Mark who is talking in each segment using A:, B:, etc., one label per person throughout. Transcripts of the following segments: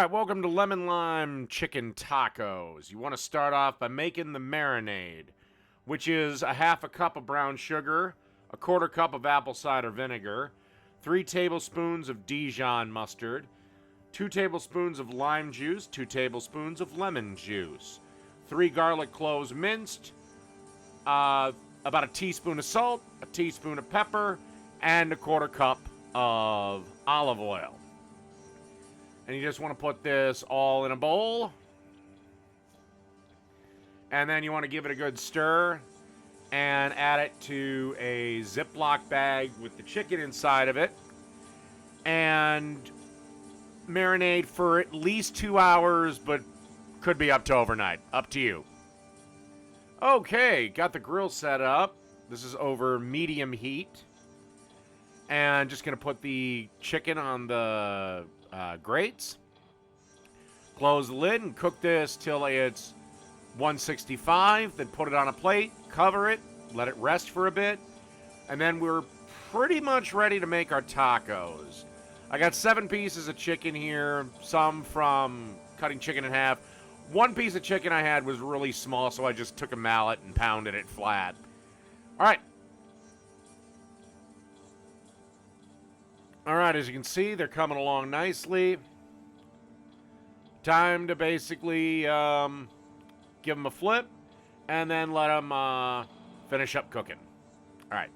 A: Alright, welcome to Lemon Lime Chicken Tacos. You want to start off by making the marinade, which is a half a cup of brown sugar, a quarter cup of apple cider vinegar, 3 tablespoons of Dijon mustard, 2 tablespoons of lime juice, 2 tablespoons of lemon juice, 3 garlic cloves minced, about a teaspoon of salt, a teaspoon of pepper, and a quarter cup of olive oil. And you just want to put this all in a bowl. And then you want to give it a good stir and add it to a Ziploc bag with the chicken inside of it. And marinate for at least 2 hours, but could be up to overnight. Up to you. Okay, got the grill set up. This is over medium heat. And just going to put the chicken on the grates. Close the lid and cook this till it's 165. Then put it on a plate, cover it, let it rest for a bit, and then we're pretty much ready to make our tacos. I got 7 pieces of chicken here, some from cutting chicken in half. One piece of chicken I had was really small, so I just took a mallet and pounded it flat. Alright. Alright, as you can see, they're coming along nicely. Time to basically give them a flip and then let them finish up cooking. Alright.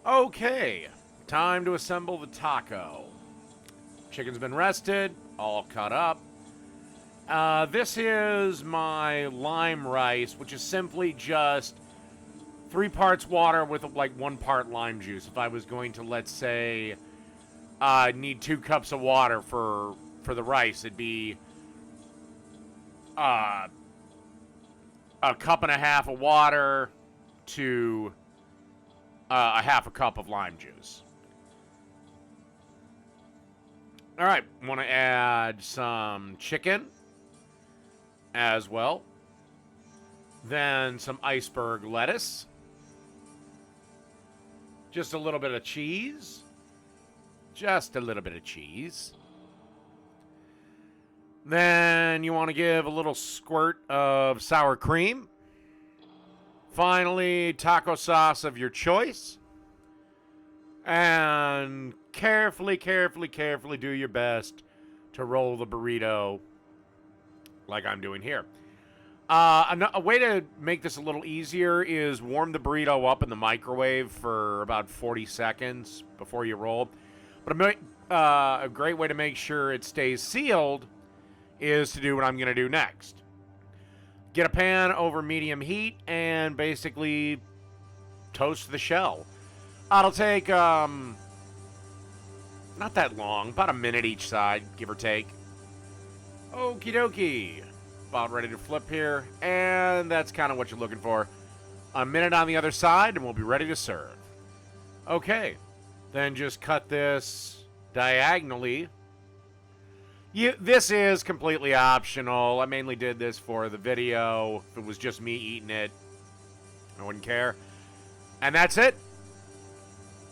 A: Okay, time to assemble the taco. Chicken's been rested, all cut up. This is my lime rice, which is simply just 3 parts water with like 1 part lime juice. If I was going to, let's say, need 2 cups of water for the rice, it'd be a cup and a half of water to a half a cup of lime juice. All right, want to add some chicken as well. Then some iceberg lettuce. Just a little bit of cheese. Just a little bit of cheese. Then you want to give a little squirt of sour cream. Finally, taco sauce of your choice. And carefully, carefully, carefully do your best to roll the burrito like I'm doing here. A way to make this a little easier is warm the burrito up in the microwave for about 40 seconds before you roll. But a great way to make sure it stays sealed is to do what I'm going to do next. Get a pan over medium heat and basically toast the shell. It'll take, not that long, about a minute each side, give or take. Okie dokie. About ready to flip here, and that's kind of what you're looking for. A minute on the other side, and we'll be ready to serve. Okay, then just cut this diagonally. This is completely optional. I mainly did this for the video. If it was just me eating it, I wouldn't care. And that's it.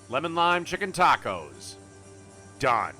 A: Lemon lime chicken tacos. Done.